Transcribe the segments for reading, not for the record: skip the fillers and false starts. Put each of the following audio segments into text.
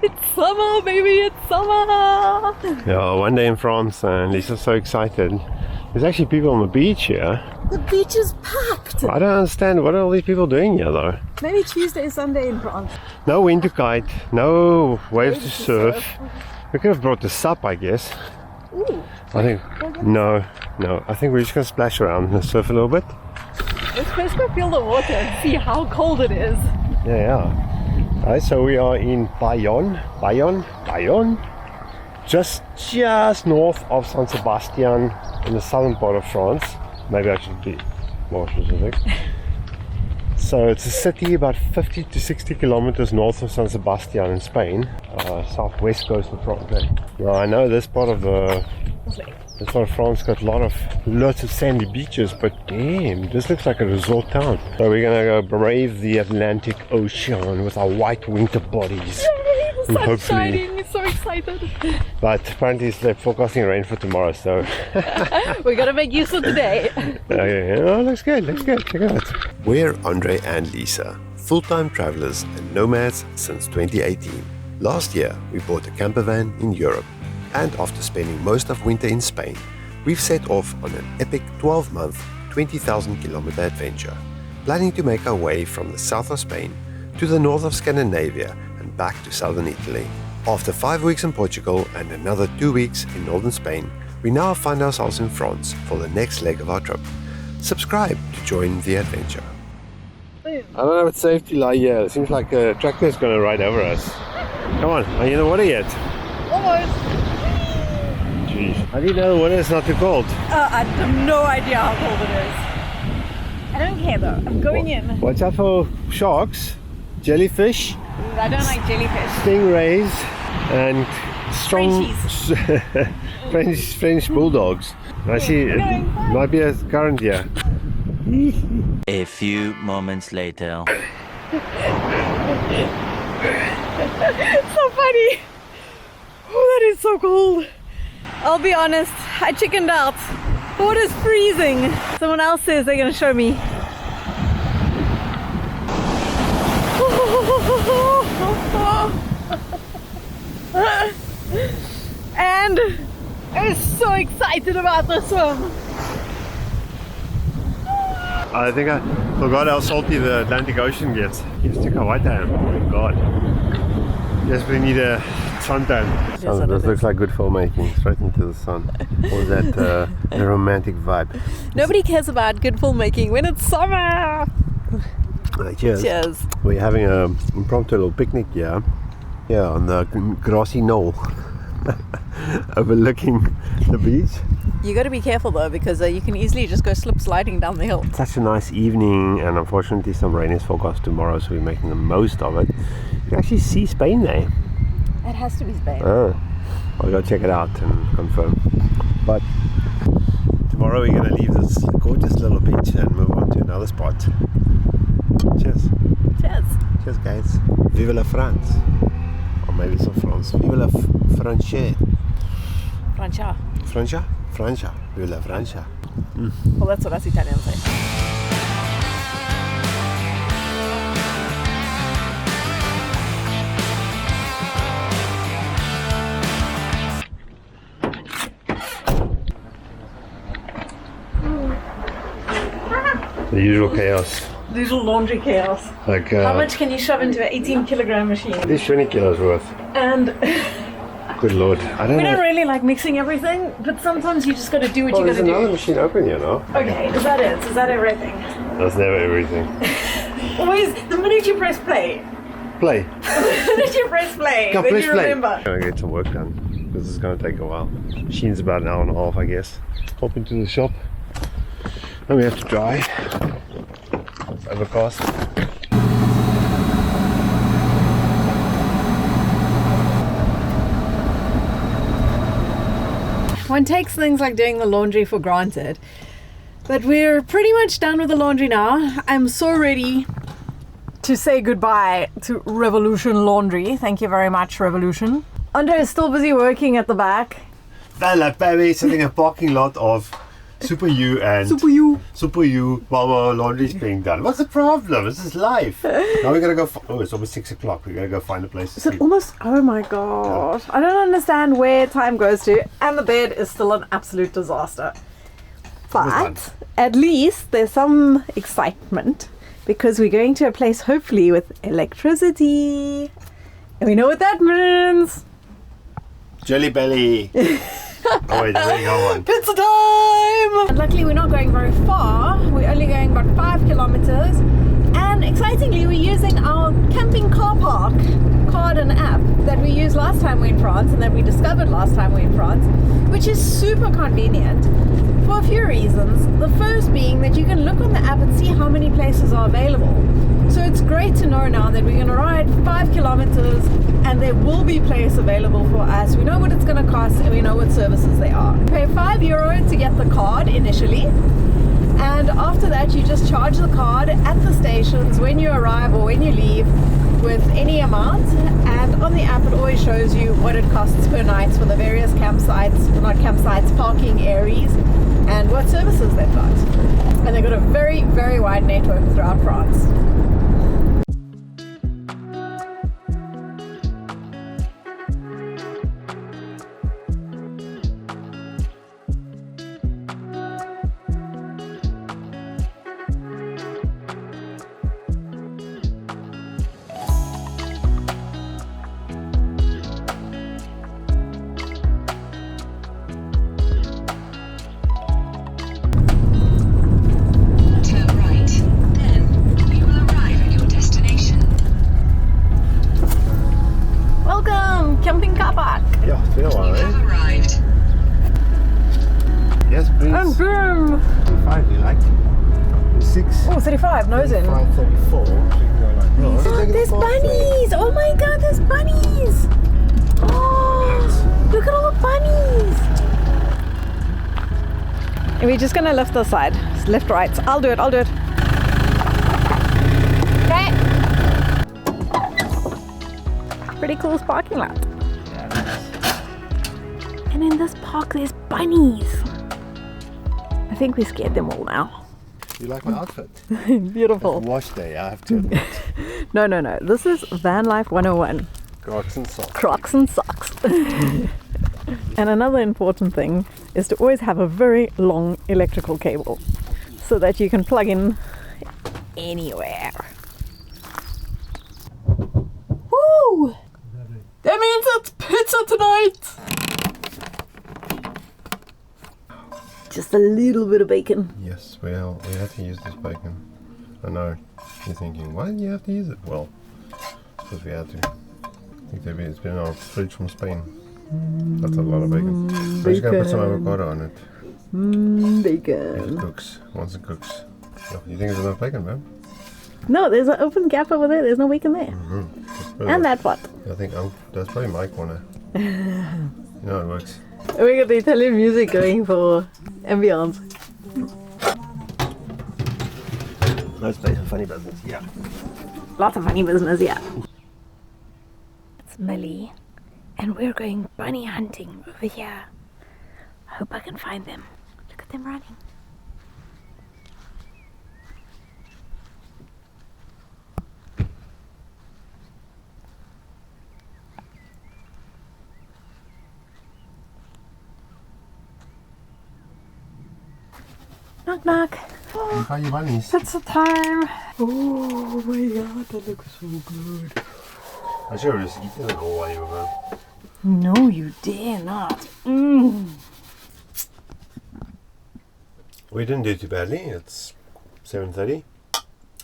It's summer, baby, it's summer! Yeah, one day in France and Lisa's so excited. There's actually people on the beach here. The beach is packed! I don't understand, what are all these people doing here though? Maybe Tuesday, Sunday in France. No wind to kite, no waves to surf. We could have brought the sup, I guess. Ooh. I think, no, I think we're just going to splash around and surf a little bit. Let's first go feel the water and see how cold it is. Yeah. Alright, so we are in Bayonne, just north of San Sebastian in the southern part of France. Maybe I should be more specific. So it's a city about 50 to 60 kilometers north of San Sebastian in Spain, southwest coast of France. Now I know this part of France got lots of sandy beaches, but damn, this looks like a resort town. So we're gonna go brave the Atlantic Ocean with our white winter bodies. Yay, the sun's shining, it's so excited. But apparently they're forecasting rain for tomorrow, so we're gonna make use of today. Okay, oh, looks good, check it out. We're Andre and Lisa, full-time travelers and nomads since 2018. Last year, we bought a camper van in Europe. And after spending most of winter in Spain, we've set off on an epic 12-month, 20,000 kilometer adventure, planning to make our way from the south of Spain to the north of Scandinavia and back to southern Italy. After 5 weeks in Portugal and another 2 weeks in northern Spain, we now find ourselves in France for the next leg of our trip. Subscribe to join the adventure. I don't know if it's safe to lie here. It seems like a tractor is going to ride over us. Come on, are you in the water yet? Almost. How do you know the water is not too cold? I have no idea how cold it is. I don't care though, I'm going in. Watch out for sharks, jellyfish. I don't like jellyfish. Stingrays and strong French bulldogs. I see it might be a current here. A few moments later. So funny. Oh, that is so cold. I'll be honest, I chickened out. The water's freezing. Someone else says they're gonna show me. And I'm so excited about this one. I think I forgot how salty the Atlantic Ocean gets. Yes, check how white I am. Oh my god. Yes, we need a suntan. This looks like good filmmaking, straight into the sun. Or that the romantic vibe. Nobody cares about good filmmaking when it's summer. Cheers. Cheers. We're having an impromptu little picnic here. Yeah, on the grassy knoll. Overlooking the beach. You got to be careful though, because you can easily just go slip sliding down the hill. It's such a nice evening, and unfortunately some rain is forecast tomorrow, so we're making the most of it. You can actually see Spain there. It has to be Spain. Oh, I'll go check it out and confirm. But tomorrow we're going to leave this gorgeous little beach and move on to another spot. Cheers. Cheers. Cheers, guys. Vive la France. Or maybe it's not France. Vive la France. Francia. Francia? Francia. Vive la Francia. Well, that's what us Italians say. The usual chaos. The usual laundry chaos. Like how much can you shove into an 18-kilogram machine? At least 20 kilos worth. And good lord. I don't we know. don't really like mixing everything, but sometimes you just got to do what you got to do. There's another machine open here now. Okay, is that it? Is that everything? That's never everything. Always, the minute you press play. Play. The minute you press play, Go, then press you play. remember. I'm gonna get some work done because it's gonna take a while. Machine's about an hour and a half, I guess. Hop into the shop. Then we have to dry. It's overcast. One takes things like doing the laundry for granted, but we're pretty much done with the laundry now. I'm so ready to say goodbye to Revolution Laundry. Thank you very much, Revolution. Andre is still busy working at the back. Bella baby, sitting in a parking lot of Super you and Super you while our laundry's being done. What's the problem? This is life. Now we're gonna go. It's almost 6 o'clock. We're gonna go find a place to Is it sleep. almost? Oh my gosh! I don't understand where time goes to, and the bed is still an absolute disaster. But at least there's some excitement because we're going to a place hopefully with electricity, and we know what that means. Jelly belly. Oh wait, there you go one. Pizza time! And luckily we're not going very far. We're only going about 5 kilometers. And excitingly, we're using our camping car park card and app that we used last time we were in France and that we discovered last time we were in France, which is super convenient for a few reasons. The first being that you can look on the app and see how many places are available. So it's great to know now that we're going to ride 5 kilometers and there will be place available for us. We know what it's going to cost and we know what services they are. You pay €5 to get the card initially, and after that you just charge the card at the stations when you arrive or when you leave with any amount, and on the app it always shows you what it costs per night for the various campsites, well, not campsites, parking areas, and what services they've got. And they've got a very, very wide network throughout France. Camping car park. Yeah, it's been a while, eh? Arrived. Yes, please. And boom! 5, you like? 6. Oh, 35, nose in. 5:34. So you can go like this. Oh, there's bunnies! Oh my god, there's bunnies! Oh, look at all the bunnies! And we're just gonna lift this side. Left, right. I'll do it. Okay. Pretty cool parking lot. And in this park there's bunnies. I think we scared them all now. You like my outfit? Beautiful. Wash day, I have to admit. No. This is Van Life 101. Crocs and socks. Crocs and socks. And another important thing is to always have a very long electrical cable so that you can plug in anywhere. Woo! That means it's pizza tonight! Just a little bit of bacon. Yes, we had to use this bacon. I know. You're thinking, why did you have to use it? Well, because we had to. I think it's been in our fridge from Spain. That's a lot of bacon. I'm just gonna put some avocado on it. Bacon. It cooks. Once it cooks. Oh, you think there's enough bacon, man? No, there's an open gap over there. There's no bacon there. And that pot. I think that's probably my corner. You know how it works. We got the Italian music going for ambience. Nice place for funny business, yeah. Lots of funny business, yeah. It's Millie, and we're going bunny hunting over here. I hope I can find them. Look at them running. Knock knock. You find your bunnies. It's the time. Oh my god, that looks so good. I should have just eaten it all while you were gone. No, you dare not. Mm. We didn't do too badly. It's 7:30.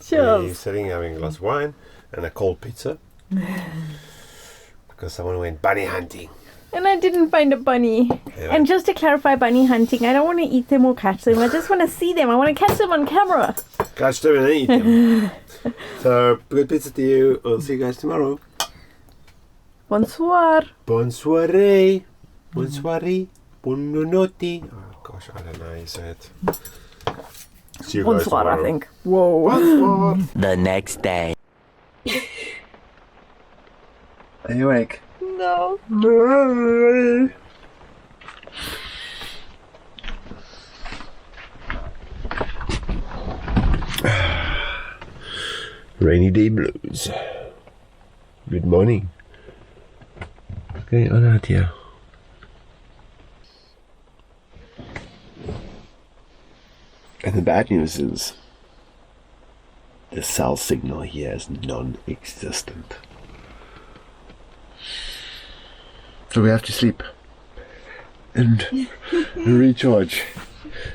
Cheers. We're sitting having a glass of wine and a cold pizza. Because someone went bunny hunting. And I didn't find a bunny. Yeah. And just to clarify, bunny hunting, I don't want to eat them or catch them. I just want to see them. I want to catch them on camera. Catch them and then eat them. So, good pizza to you. We'll see you guys tomorrow. Bonsoir. Bonsoir. Bonsoir. Buonanotte. Oh gosh, I don't know how you say it. See you guys Bonsoir, tomorrow. I think. Whoa. Bonsoir. The next day. Are you awake? No. No. Rainy day blues. Good morning. Okay, on out here. And the bad news is the cell signal here is non-existent. So we have to sleep and recharge.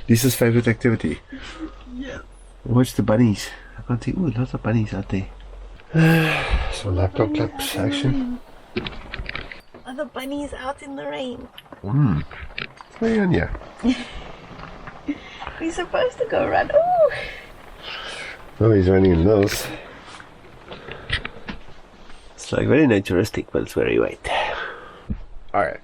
Lisa's favorite activity. Yeah. Watch the bunnies. I can't see. Ooh, lots of bunnies out there. Some laptop clips action. Are the bunnies out in the rain? What's going on here? We're supposed to go run. Ooh. Oh, he's running in those. It's like very naturistic, but it's very wet. Alright.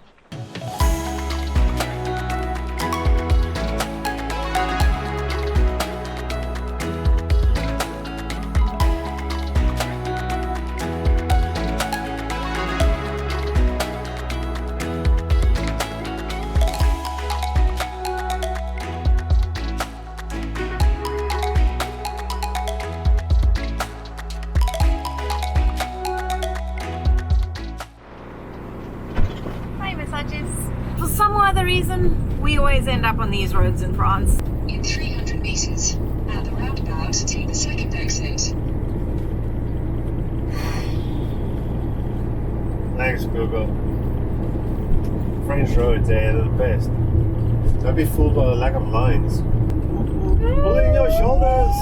For some other reason, we always end up on these roads in France. In 300 meters, at the roundabout, take the second exit. Thanks, Google. French roads, they're the best. Don't be fooled by the lack of lines. Pulling your shoulders!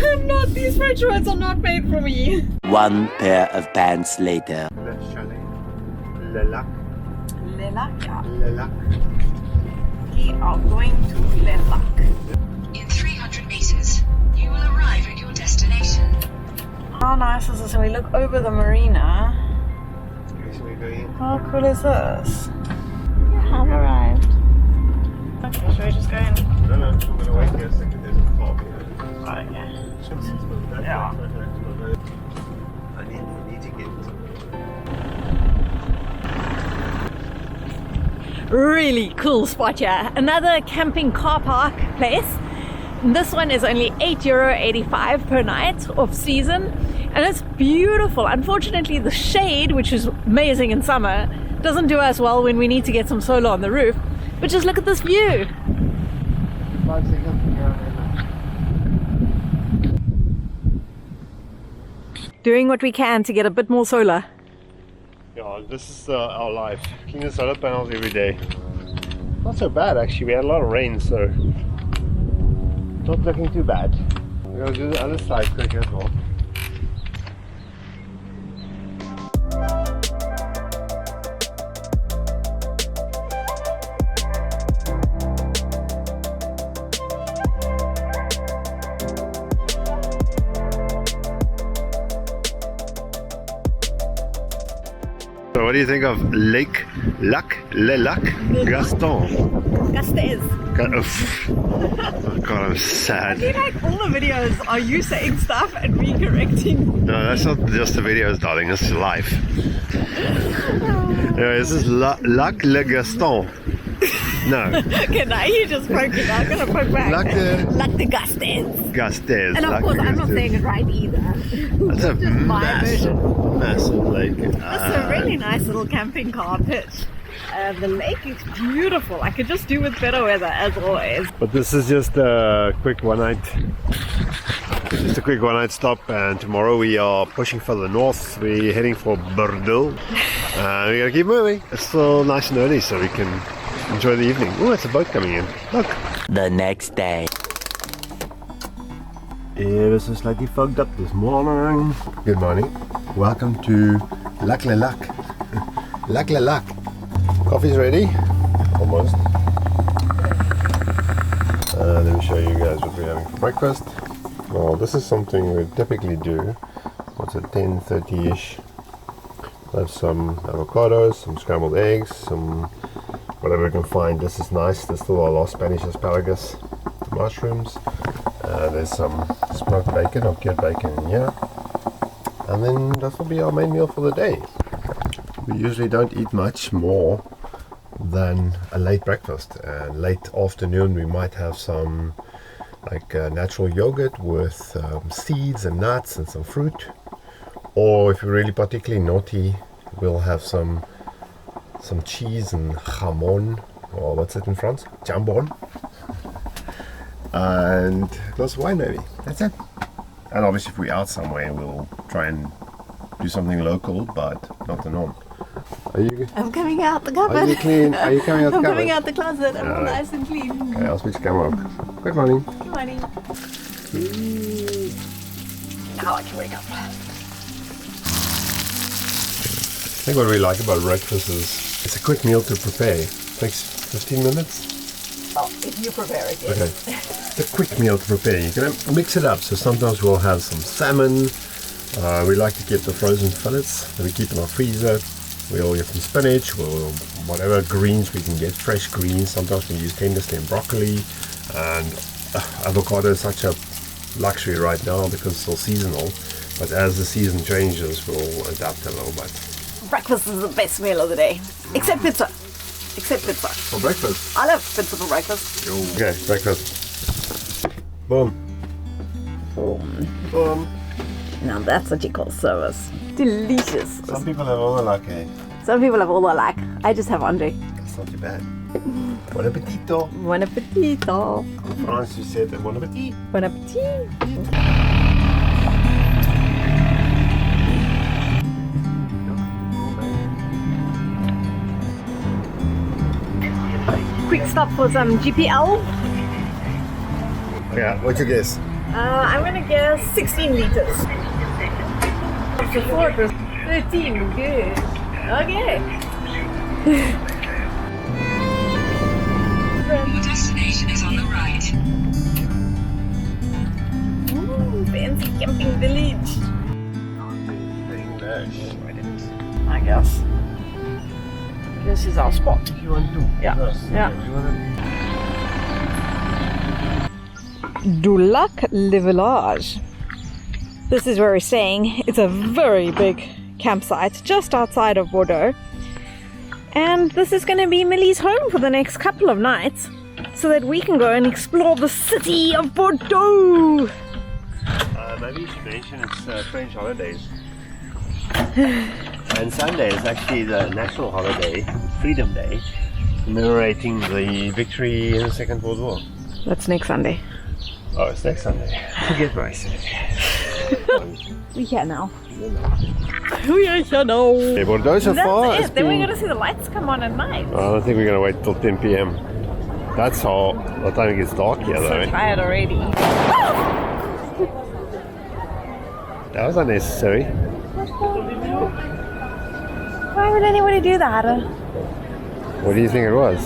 I'm not, these French roads are not made for me. One pair of pants later. Le chalet. Le lac. Le Lac, yeah. Le lac. We are going to Le Lac. In 300 meters, you will arrive at your destination. How nice is this? And we look over the marina. Okay, so we're going. How cool is this? We have arrived. Okay, should we just go in? No, I'm gonna wait here a second. There's a car here. Okay. Yeah. I need to get. Really cool spot here. Another camping car park place. And this one is only €8.85 per night off season. And it's beautiful. Unfortunately, the shade, which is amazing in summer, doesn't do us well when we need to get some solar on the roof. But just look at this view. 5 seconds. Doing what we can to get a bit more solar. Yeah, this is our life. Clean the solar panels every day. Not so bad actually. We had a lot of rain, so not looking too bad. We're gonna do the other side quick as well. So what do you think of Lake Lac, Le Lac Gaston? Gastes. Oh God, I'm I sad. feel like all the videos are you saying stuff and me correcting. No, that's not just the videos, darling. This is life. Anyway, this is Lac Le Gaston. No, Okay, now you just poking. I'm gonna poke back. Lac de Lac de Gastes. Gastes. And of Lac course, de I'm not Gastes. saying it right either. That's a Just my version. massive lake. It's a really nice little camping car pitch. The lake is beautiful. I could just do with better weather, as always. But this is just a quick one-night stop, and tomorrow we are pushing further north. We're heading for Bordeaux. We gotta keep moving. It's still nice and early, so we can enjoy the evening. Oh, it's a boat coming in. Look. The next day. Ever so slightly fogged up this morning. Good morning. Welcome to Lac Le Lac. Lac Le Lac. Coffee's ready. Almost. Let me show you guys what we're having for breakfast. Well, this is something we typically do. What's it, 10:30ish? Have some avocados, some scrambled eggs, some whatever we can find. This is nice. There's still a lot of Spanish asparagus, mushrooms. There's some smoked bacon or cured bacon in here. And then that will be our main meal for the day. We usually don't eat much more than a late breakfast. And late afternoon we might have some like natural yogurt with seeds and nuts and some fruit. Or if you're really particularly naughty, we'll have some cheese and jamon, or what's it in France? Jambon. And a glass of wine maybe. That's it. And obviously if we're out somewhere, we'll try and do something local, but not the norm. Are you? I'm coming out the cupboard. Are you clean? Are you coming out the I'm cupboard? coming out the closet. I'm all Alright. nice and clean. Okay, I'll switch the camera off. Good morning. Good morning. Now I can wake up. I think what we like about breakfast is it's a quick meal to prepare. It takes 15 minutes. Oh, if you prepare it, yes. Okay. It's a quick meal to prepare. You can mix it up. So sometimes we'll have some salmon. We like to get the frozen fillets that we keep in our freezer. We'll get some spinach, or whatever greens we can get, fresh greens. Sometimes we use tender stem broccoli. And avocado is such a luxury right now because it's all seasonal. But as the season changes, we'll adapt a little bit. Breakfast is the best meal of the day. Except pizza. Except pizza. For breakfast? I love pizza for breakfast. Okay, breakfast. Boom. Boom. Now that's what you call service. Delicious. Some people have all the luck, eh? Some people have all the luck. I just have Andre. It's not too bad. Bon appetito. Bon appetito. In France, you said bon appetit. Bon appetit. Quick stop for some GPL. Yeah, what's your guess? I'm gonna guess 16 liters. Before it was 13. Good. Okay. Your destination is on the right. Ooh, fancy camping village. I guess. This is our spot. Yeah. Yeah. Du Lac Le Village. This is where we're staying. It's a very big campsite just outside of Bordeaux. And this is going to be Millie's home for the next couple of nights so that we can go and explore the city of Bordeaux. Maybe you should mention it's French holidays. And Sunday is actually the national holiday, Freedom Day, commemorating the victory in the Second World War. That's next Sunday. Oh, it's next Sunday. Forget what I said. We're here now. We are here now. Hey, Bordeaux so far. That's It's it. Then we're been- going to see the lights come on at night. I don't think we're going to wait till 10 p.m. That's all. By the time it gets dark here, though. So Eh? tired already. That was unnecessary. Why would anybody do that? What do you think it was?